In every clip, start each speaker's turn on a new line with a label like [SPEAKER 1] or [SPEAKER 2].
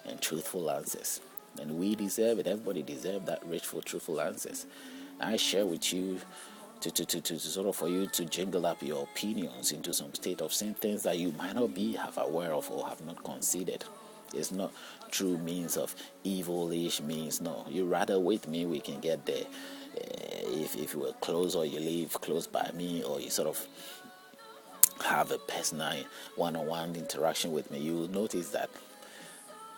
[SPEAKER 1] and truthful answers. And we deserve it. Everybody deserves that rich, truthful answers. I share with you to sort of for you to jingle up your opinions into some state of saying things that you might not be have aware of or have not considered. It's not true means of evilish means. No, you rather with me, we can get there. If you were close or you live close by me, or you sort of have a personal one-on-one interaction with me, you will notice that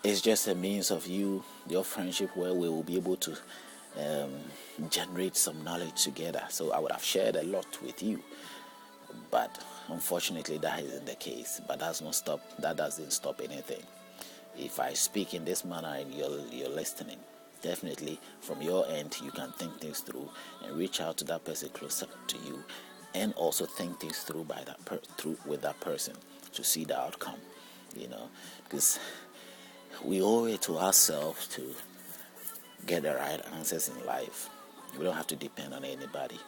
[SPEAKER 1] it's just a means of your friendship, where we will be able to generate some knowledge together. So I would have shared a lot with you, but unfortunately that isn't the case. But that doesn't stop anything. If I speak in this manner and you're listening, definitely from your end you can think things through and reach out to that person closer to you, and also think things through with that person to see the outcome. Because we owe it to ourselves to get the right answers in life. We don't have to depend on anybody,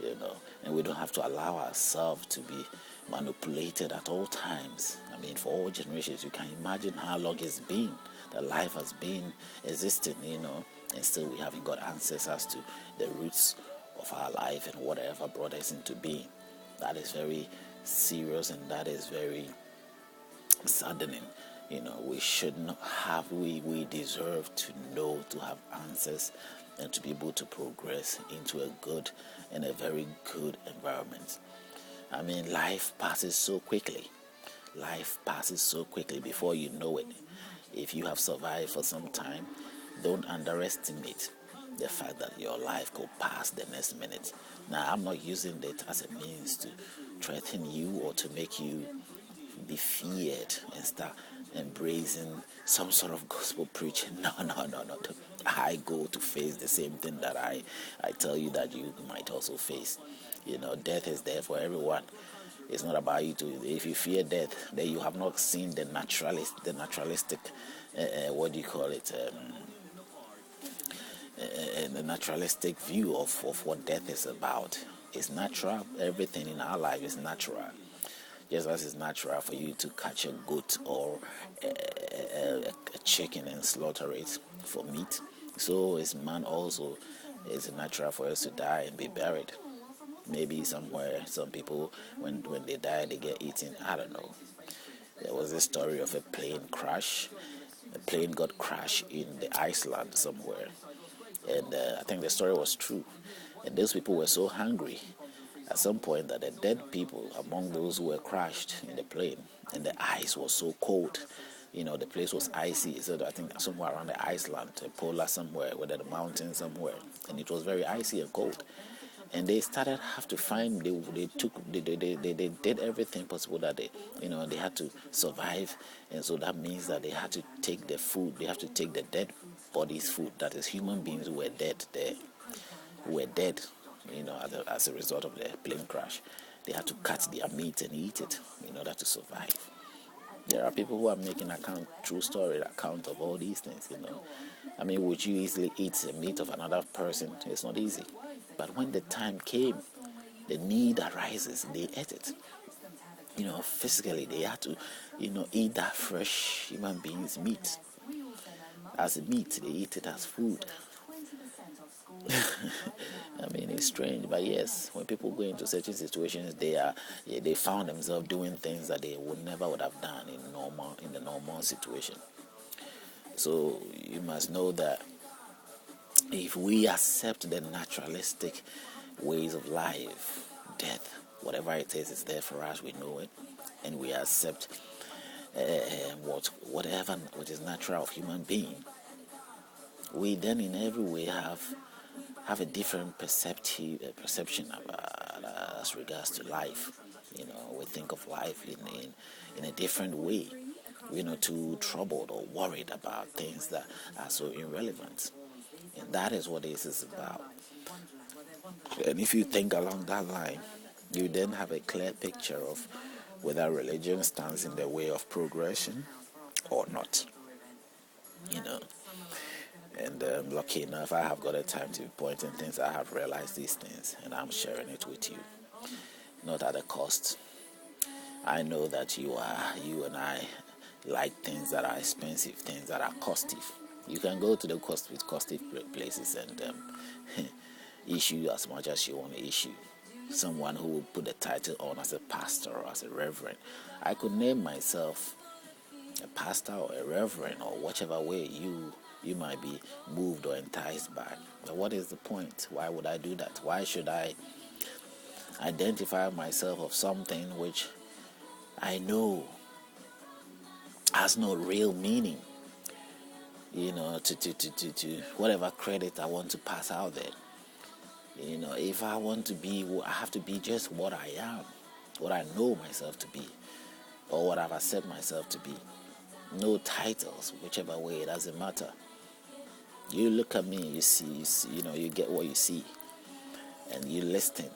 [SPEAKER 1] and we don't have to allow ourselves to be manipulated at all times. I mean, for all generations, you can imagine how long it's been that life has been existing, and still we haven't got answers as to the roots of our life and whatever brought us into being. That is very serious, and that is very saddening. We should not have, we deserve to know, to have answers, and to be able to progress into a good and a very good environment. I mean, life passes so quickly. Life passes so quickly before you know it. If you have survived for some time, don't underestimate the fact that your life could pass the next minute. Now, I'm not using it as a means to threaten you or to make you be feared and start embracing some sort of gospel preaching. No. I go to face the same thing that I tell you that you might also face. Death is there for everyone. It's not about you to. If you fear death, then you have not seen the naturalistic, what do you call it? The naturalistic view of what death is about. It's natural. Everything in our life is natural. Just as it's natural for you to catch a goat or a chicken and slaughter it for meat, so is man also. It's natural for us to die and be buried. Maybe somewhere, some people, when they die, they get eaten. I don't know. There was a story of a plane crash. The plane got crashed in the Iceland somewhere. And I think the story was true. And those people were so hungry at some point that the dead people among those who were crashed in the plane, and the ice was so cold, the place was icy. So I think somewhere around the Iceland, a polar somewhere, whether the mountains somewhere, and it was very icy and cold. And they started have to find. They did everything possible that they had to survive, and so that means that they had to take the food. They have to take the dead bodies' food. That is, human beings who were dead there, as a result of the plane crash. They had to cut their meat and eat it in order to survive. There are people who are making true story account of all these things. I mean, would you easily eat the meat of another person? It's not easy. But when the time came, the need arises. They ate it. Physically, they had to, eat that fresh human being's meat. As meat, they eat it as food. I mean, it's strange, but yes, when people go into certain situations, they found themselves doing things that they would have done in the normal situation. So you must know that if we accept the naturalistic ways of life, death, whatever it is there for us, we know it, and we accept whatever what is natural of human being, we then in every way have a different perception as regards to life. We think of life in a different way. We're not too troubled or worried about things that are so irrelevant. And that is what this is about. And if you think along that line, you then have a clear picture of whether religion stands in the way of progression or not. And lucky enough, I have got a time to be pointing things. I have realized these things, and I'm sharing it with you, not at a cost. I know that you and I, like things that are expensive, things that are costly. You can go to the costly places and issue as much as you want to issue. Someone who will put the title on as a pastor or as a reverend. I could name myself a pastor or a reverend or whichever way you might be moved or enticed by. But what is the point? Why would I do that? Why should I identify myself of something which I know has no real meaning? To whatever credit I want to pass out there. If I want to be, I have to be just what I am, what I know myself to be, or what I've accepted myself to be. No titles, whichever way, it doesn't matter. You look at me, you see, you get what you see, and you listen.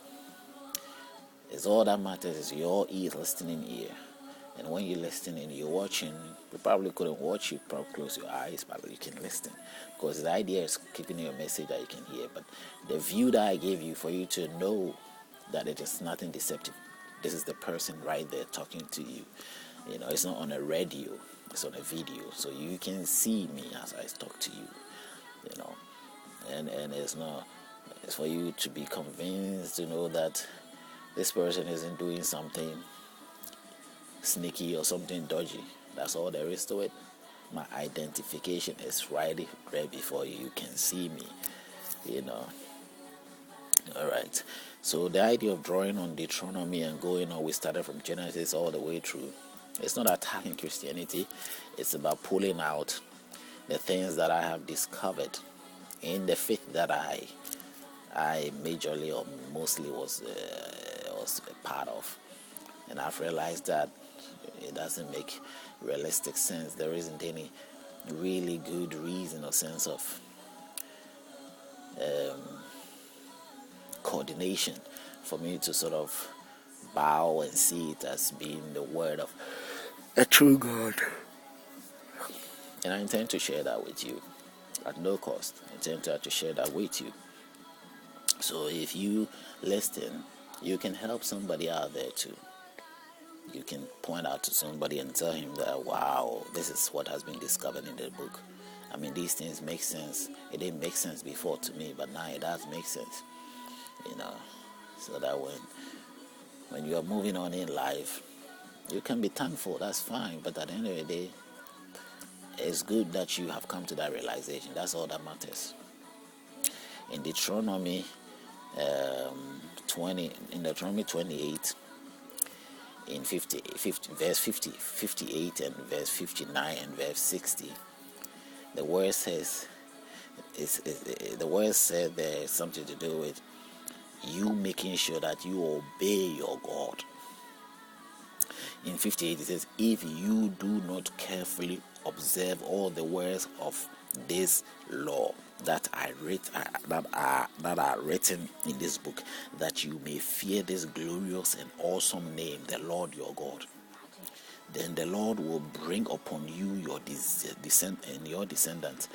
[SPEAKER 1] It's all that matters is your ear, listening ear. And when you're listening, you're watching. You probably couldn't watch, you probably close your eyes, but you can listen. Because the idea is keeping your message that you can hear. But the view that I gave you for you to know that it is nothing deceptive. This is the person right there talking to you. It's not on a radio, it's on a video. So you can see me as I talk to you. And it's for you to be convinced to know that this person isn't doing something sneaky or something dodgy. That's all there is to it. My identification is right there before you. You can see me, Alright. So the idea of drawing on Deuteronomy and going on, we started from Genesis all the way through. It's not attacking Christianity. It's about pulling out the things that I have discovered in the faith that I majorly or mostly was a part of. And I've realized that it doesn't make realistic sense. There isn't any really good reason or sense of coordination for me to sort of bow and see it as being the word of a true God. And I intend to share that with you at no cost. I intend to share that with you. So if you listen, you can help somebody out there too. You can point out to somebody and tell him that, wow, this is what has been discovered in the book. I mean, these things make sense. It didn't make sense before to me, but now it does make sense. So that when you are moving on in life, you can be thankful, that's fine. But at the end of the day, it's good that you have come to that realization. That's all that matters. In Deuteronomy 28, in 50, verse 50, 58 and verse 59 and verse 60, the word says, there's something to do with you making sure that you obey your God. In 58 it says, if you do not carefully observe all the words of this law that are written in this book, that you may fear this glorious and awesome name, the Lord your God, then the Lord will bring upon you, your descendants,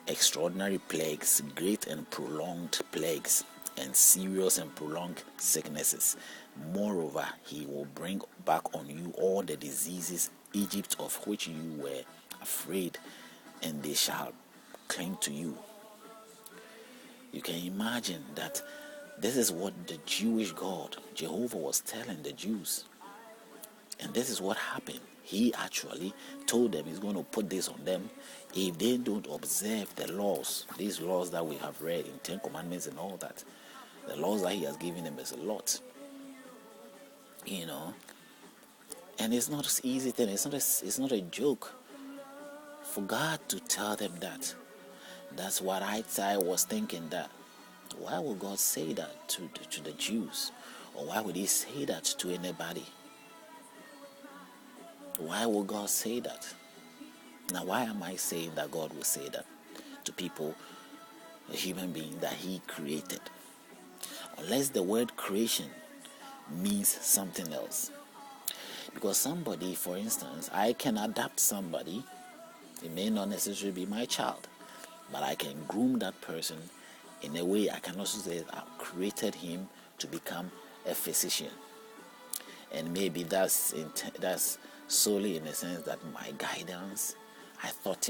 [SPEAKER 1] extraordinary plagues, great and prolonged plagues, and serious and prolonged sicknesses. Moreover, he will bring back on you all the diseases Egypt of which you were afraid, and they shall cling to you. You can imagine that this is what the Jewish God, Jehovah, was telling the Jews. And this is what happened. He actually told them he's going to put this on them if they don't observe the laws, these laws that we have read in 10 Commandments and all that. The laws that he has given them is a lot. And it's not an easy thing. It's not a joke for God to tell them that. That's what I was thinking, that why would God say that to the Jews? Or why would he say that to anybody? Why would God say that? Now, why am I saying that God will say that to people, a human being that he created? Unless the word creation means something else. Because somebody, for instance, I can adapt somebody. It may not necessarily be my child, but I can groom that person in a way. I can also say I've created him to become a physician. And maybe that's solely in the sense that my guidance, I thought him